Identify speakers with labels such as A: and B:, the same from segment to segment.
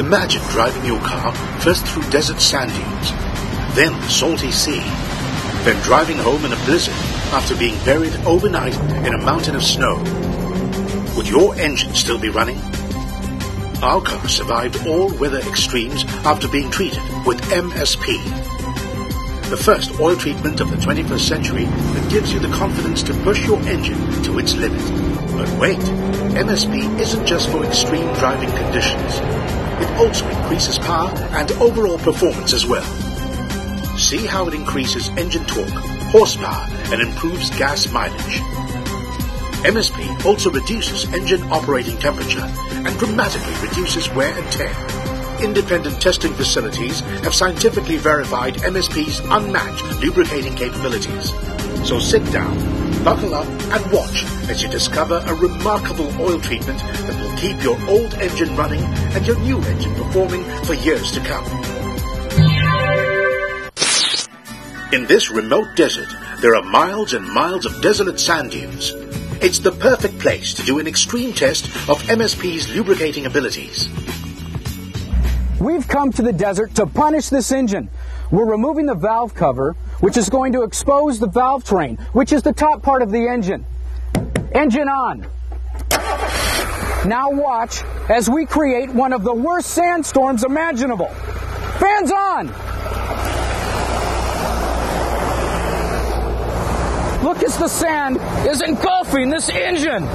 A: Imagine driving your car first through desert sand dunes, then the salty sea, then driving home in a blizzard after being buried overnight in a mountain of snow. Would your engine still be running? Our car survived all weather extremes after being treated with MSP, the first oil treatment of the 21st century that gives you the confidence to push your engine to its limit. But wait, MSP isn't just for extreme driving conditions. It also increases power and overall performance as well. See how it increases engine torque, horsepower, and improves gas mileage. MSP also reduces engine operating temperature and dramatically reduces wear and tear. Independent testing facilities have scientifically verified MSP's unmatched lubricating capabilities. So sit down, buckle up, and watch as you discover a remarkable oil treatment that will keep your old engine running and your new engine performing for years to come. In this remote desert, there are miles and miles of desolate sand dunes. It's the perfect place to do an extreme test of MSP's lubricating abilities.
B: We've come to the desert to punish this engine. We're removing the valve cover, which is going to expose the valve train, which is the top part of the engine. Engine on. Now watch as we create one of the worst sandstorms imaginable. Fans on! Look as the sand is engulfing this engine.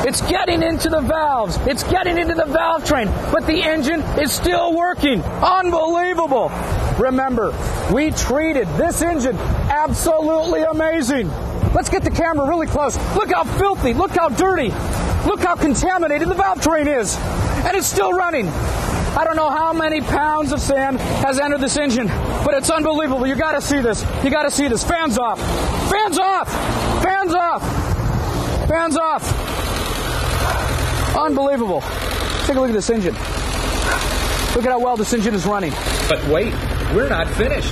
B: It's getting into the valves. It's getting into the valve train. But the engine is still working. Unbelievable. Remember, we treated this engine absolutely amazing. Let's get the camera really close. Look how filthy. Look how dirty. Look how contaminated the valve train is. And it's still running. I don't know how many pounds of sand has entered this engine, but it's unbelievable. You got to see this. You got to see this. Fans off. Fans off. Fans off. Fans off. Unbelievable. Take a look at this engine. Look at how well this engine is running.
C: But wait, we're not finished.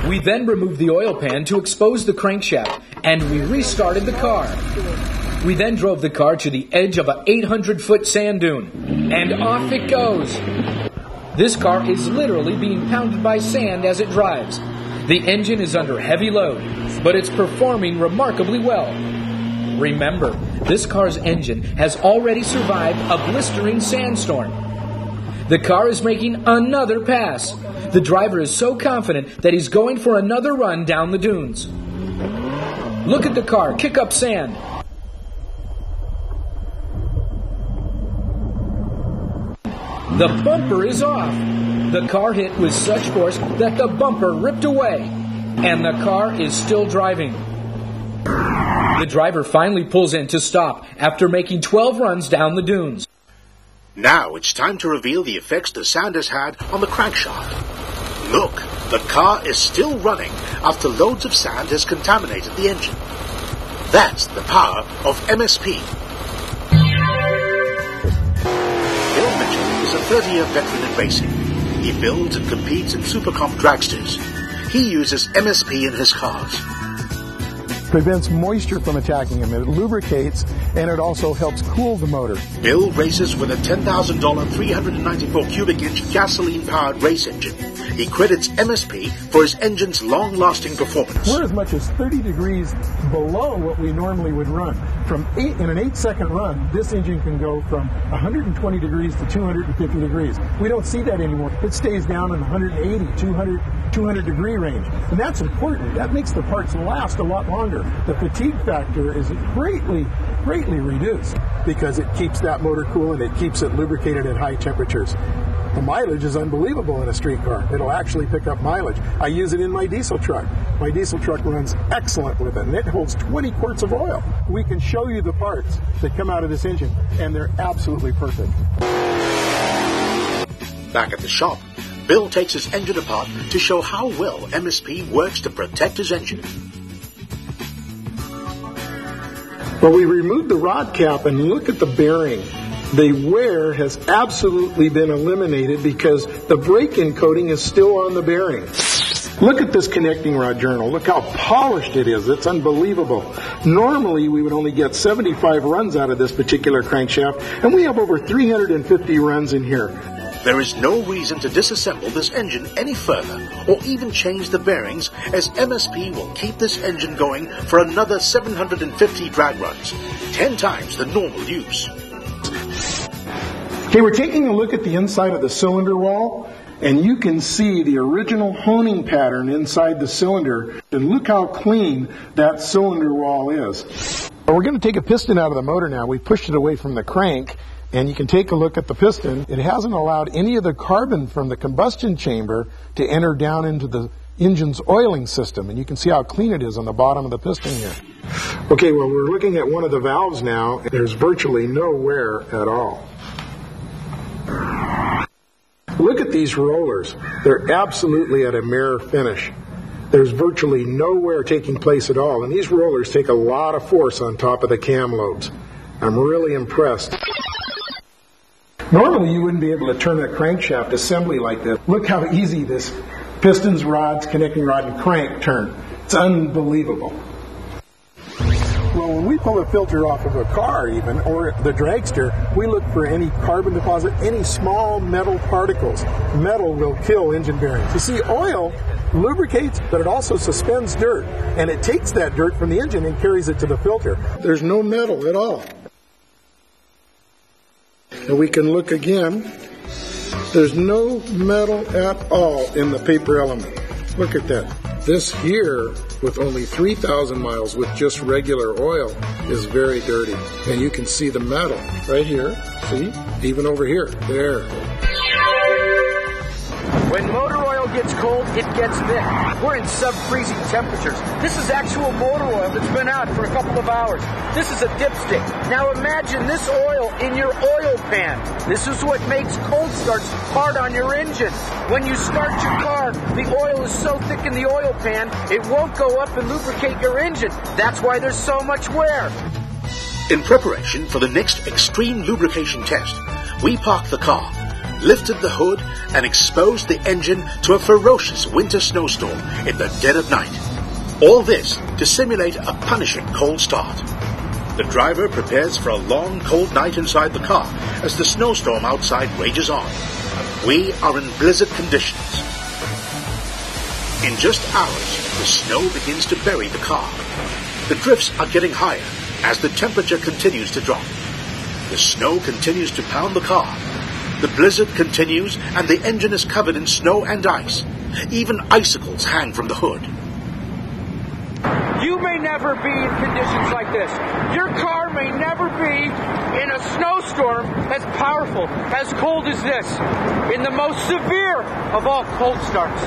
C: We then removed the oil pan to expose the crankshaft, and we restarted the car. We then drove the car to the edge of an 800-foot sand dune, and off it goes. This car is literally being pounded by sand as it drives. The engine is under heavy load, but it's performing remarkably well. Remember, this car's engine has already survived a blistering sandstorm. The car is making another pass. The driver is so confident that he's going for another run down the dunes. Look at the car kick up sand. The bumper is off. The car hit with such force that the bumper ripped away, and the car is still driving. The driver finally pulls in to stop after making 12 runs down the dunes.
A: Now it's time to reveal the effects the sand has had on the crankshaft. Look, the car is still running after loads of sand has contaminated the engine. That's the power of MSP. Bill Mitchell is a 30-year veteran in racing. He builds and competes in supercomp dragsters. He uses MSP in his cars.
D: Prevents moisture from attacking him. It lubricates, and it also helps cool the motor.
A: Bill races with a $10,000 394 cubic inch gasoline-powered race engine. He credits MSP for his engine's long-lasting performance.
D: We're as much as 30 degrees below what we normally would run. In an 8-second run, this engine can go from 120 degrees to 250 degrees. We don't see that anymore. It stays down in 180, 200 degree range. And that's important. That makes the parts last a lot longer. The fatigue factor is greatly reduced because it keeps that motor cool and it keeps it lubricated at high temperatures. The mileage is unbelievable in a street car. It'll actually pick up mileage. I use it in my diesel truck. My diesel truck runs excellent with it, and it holds 20 quarts of oil. We can show you the parts that come out of this engine, and they're absolutely perfect.
A: Back at the shop, Bill takes his engine apart to show how well MSP works to protect his engine.
D: Well, we removed the rod cap and look at the bearing. The wear has absolutely been eliminated because the break-in coating is still on the bearing. Look at this connecting rod journal. Look how polished it is. It's unbelievable. Normally, we would only get 75 runs out of this particular crankshaft, and we have over 350 runs in here.
A: There is no reason to disassemble this engine any further or even change the bearings, as MSP will keep this engine going for another 750 drag runs, 10 times the normal use.
D: Okay, we're taking a look at the inside of the cylinder wall, and you can see the original honing pattern inside the cylinder, and look how clean that cylinder wall is. We're going to take a piston out of the motor now. We pushed it away from the crank, and you can take a look at the piston. It hasn't allowed any of the carbon from the combustion chamber to enter down into the engine's oiling system, and you can see how clean it is on the bottom of the piston here. Okay, well, we're looking at one of the valves now. There's virtually no wear at all. Look at these rollers. They're absolutely at a mirror finish. There's virtually no wear taking place at all, and these rollers take a lot of force on top of the cam lobes. I'm really impressed. Normally you wouldn't be able to turn a crankshaft assembly like this. Look how easy this pistons, rods, connecting rod, and crank turn. It's unbelievable. Well, when we pull a filter off of a car even, or the dragster, we look for any carbon deposit, any small metal particles. Metal will kill engine bearings. You see, oil lubricates, but it also suspends dirt, and it takes that dirt from the engine and carries it to the filter. There's no metal at all. And we can look again. There's no metal at all in the paper element. Look at that. This here, with only 3,000 miles with just regular oil, is very dirty. And you can see the metal right here. See? Even over here. There.
B: When motor oil gets cold, it gets thick. We're in sub-freezing temperatures. This is actual motor oil that's been out for a couple of hours. This is a dipstick. Now imagine this oil in your oil pan. This is what makes cold starts hard on your engine. When you start your car, the oil is so thick in the oil pan, it won't go up and lubricate your engine. That's why there's so much wear.
A: In preparation for the next extreme lubrication test, we parked the car, lifted the hood, and exposed the engine to a ferocious winter snowstorm in the dead of night. All this to simulate a punishing cold start. The driver prepares for a long, cold night inside the car as the snowstorm outside rages on. We are in blizzard conditions. In just hours, the snow begins to bury the car. The drifts are getting higher as the temperature continues to drop. The snow continues to pound the car. The blizzard continues, and the engine is covered in snow and ice. Even icicles hang from the hood.
B: You may never be in conditions like this. Your car may never be in a snowstorm as powerful, as cold as this, in the most severe of all cold starts.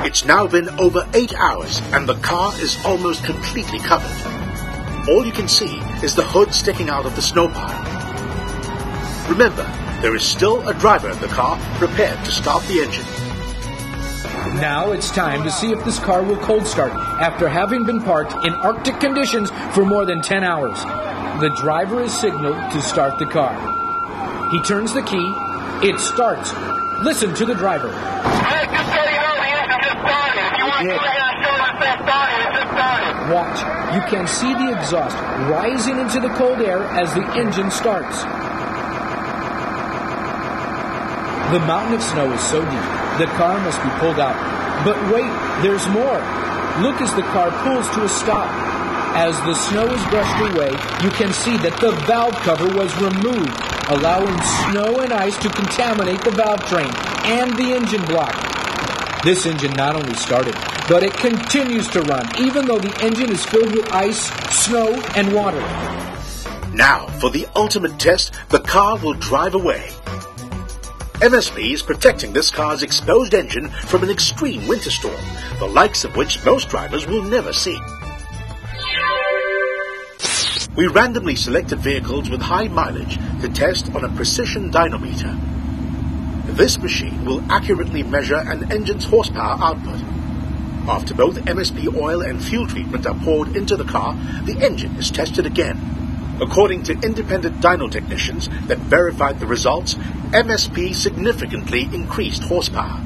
A: It's now been over 8 hours, and the car is almost completely covered. All you can see is the hood sticking out of the snow pile. Remember, there is still a driver in the car prepared to start the engine.
C: Now it's time to see if this car will cold start after having been parked in Arctic conditions for more than 10 hours. The driver is signaled to start the car. He turns the key. It starts. Listen to the driver. Watch. You can see the exhaust rising into the cold air as the engine starts. The mountain of snow is so deep, the car must be pulled out. But wait, there's more. Look as the car pulls to a stop. As the snow is brushed away, you can see that the valve cover was removed, allowing snow and ice to contaminate the valve train and the engine block. This engine not only started, but it continues to run, even though the engine is filled with ice, snow, and water.
A: Now, for the ultimate test, the car will drive away. MSP is protecting this car's exposed engine from an extreme winter storm, the likes of which most drivers will never see. We randomly selected vehicles with high mileage to test on a precision dynometer. This machine will accurately measure an engine's horsepower output. After both MSP oil and fuel treatment are poured into the car, the engine is tested again. According to independent dyno technicians that verified the results, MSP significantly increased horsepower.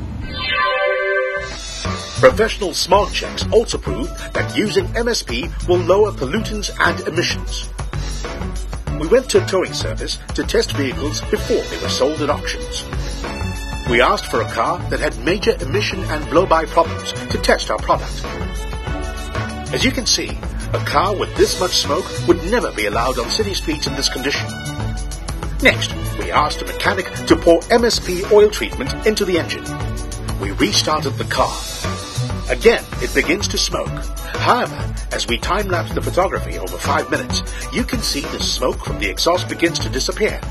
A: Professional smog checks also proved that using MSP will lower pollutants and emissions. We went to a towing service to test vehicles before they were sold at auctions. we asked for a car that had major emission and blow-by problems to test our product. As you can see, a car with this much smoke would never be allowed on city streets in this condition. Next, we asked a mechanic to pour MSP oil treatment into the engine. We restarted the car. Again, it begins to smoke. However, as we time-lapse the photography over 5 minutes, you can see the smoke from the exhaust begins to disappear.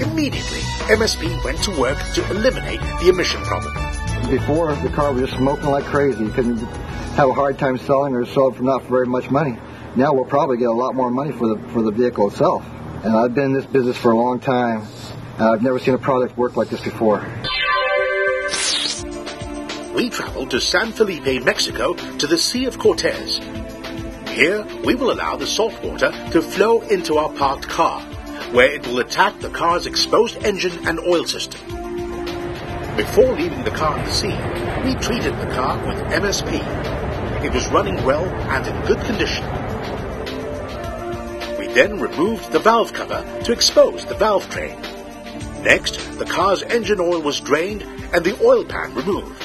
A: Immediately, MSP went to work to eliminate the emission problem.
E: Before, the car was just smoking like crazy. You couldn't have a hard time selling or sell it for not very much money. Now we'll probably get a lot more money for the vehicle itself. And I've been in this business for a long time. I've never seen a product work like this before.
A: We traveled to San Felipe, Mexico, to the Sea of Cortez. Here, we will allow the salt water to flow into our parked car, where it will attack the car's exposed engine and oil system. Before leaving the car in the sea, we treated the car with MSP. It was running well and in good condition. We then removed the valve cover to expose the valve train. Next, the car's engine oil was drained and the oil pan removed.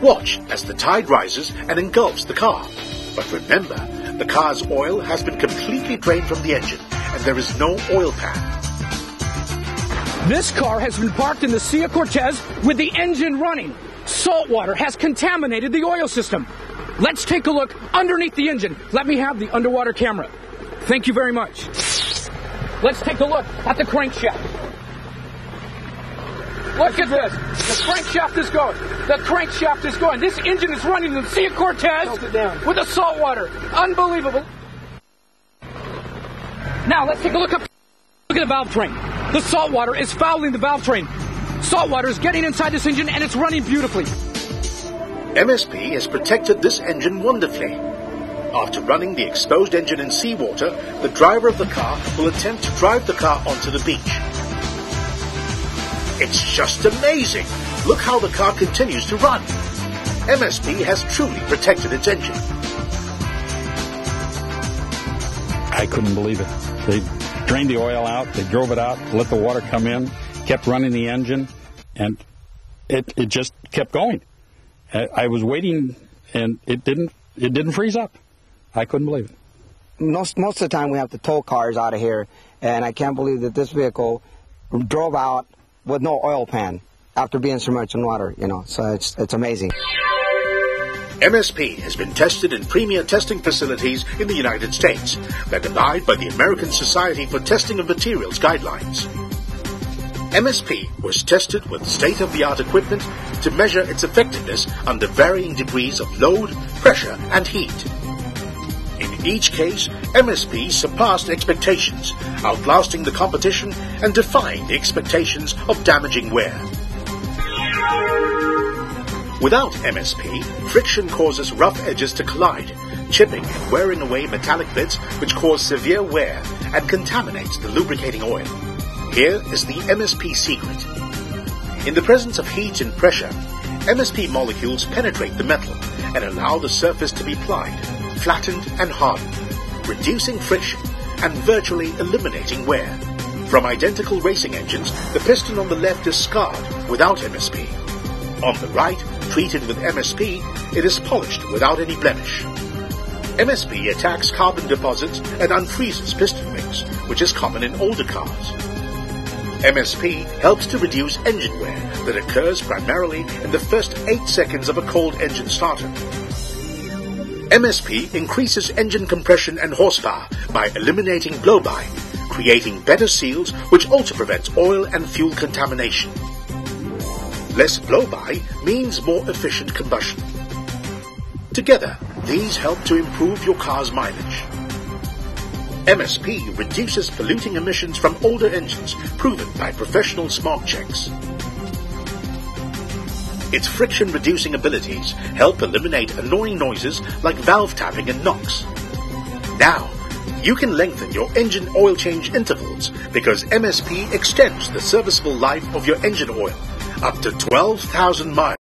A: Watch as the tide rises and engulfs the car. But remember, the car's oil has been completely drained from the engine and there is no oil pan.
B: This car has been parked in the Sea of Cortez with the engine running. Salt water has contaminated the oil system. Let's take a look underneath the engine. Let me have the underwater camera. Thank you very much. Let's take a look at the crankshaft. Look at this. The crankshaft is going. The crankshaft is going. This engine is running in the Sea of Cortez with the salt water. Unbelievable. Now let's take a look up. Look at the valve train. The salt water is fouling the valve train. Salt water is getting inside this engine and it's running beautifully.
A: MSP has protected this engine wonderfully. After running the exposed engine in seawater, the driver of the car will attempt to drive the car onto the beach. It's just amazing! Look how the car continues to run. MSP has truly protected its engine.
F: I couldn't believe it. They drained the oil out, they drove it out, let the water come in, kept running the engine, and it just kept going. I was waiting, and it didn't freeze up. I couldn't believe it.
G: Most of the time we have to tow cars out of here, and I can't believe that this vehicle drove out with no oil pan after being submerged in water, so it's amazing.
A: MSP has been tested in premier testing facilities in the United States that abide by the American Society for Testing of Materials guidelines. MSP was tested with state-of-the-art equipment to measure its effectiveness under varying degrees of load, pressure, and heat. In each case, MSP surpassed expectations, outlasting the competition and defying the expectations of damaging wear. Without MSP, friction causes rough edges to collide, chipping and wearing away metallic bits which cause severe wear and contaminates the lubricating oil. Here is the MSP secret. In the presence of heat and pressure, MSP molecules penetrate the metal and allow the surface to be plied, flattened and hardened, reducing friction and virtually eliminating wear. From identical racing engines, the piston on the left is scarred without MSP. On the right, treated with MSP, it is polished without any blemish. MSP attacks carbon deposits and unfreezes piston rings, which is common in older cars. MSP helps to reduce engine wear that occurs primarily in the first 8 seconds of a cold engine starter. MSP increases engine compression and horsepower by eliminating blow-by, creating better seals which also prevents oil and fuel contamination. Less blow-by means more efficient combustion. Together, these help to improve your car's mileage. MSP reduces polluting emissions from older engines, proven by professional smog checks. Its friction-reducing abilities help eliminate annoying noises like valve tapping and knocks. Now, you can lengthen your engine oil change intervals because MSP extends the serviceable life of your engine oil up to 12,000 miles.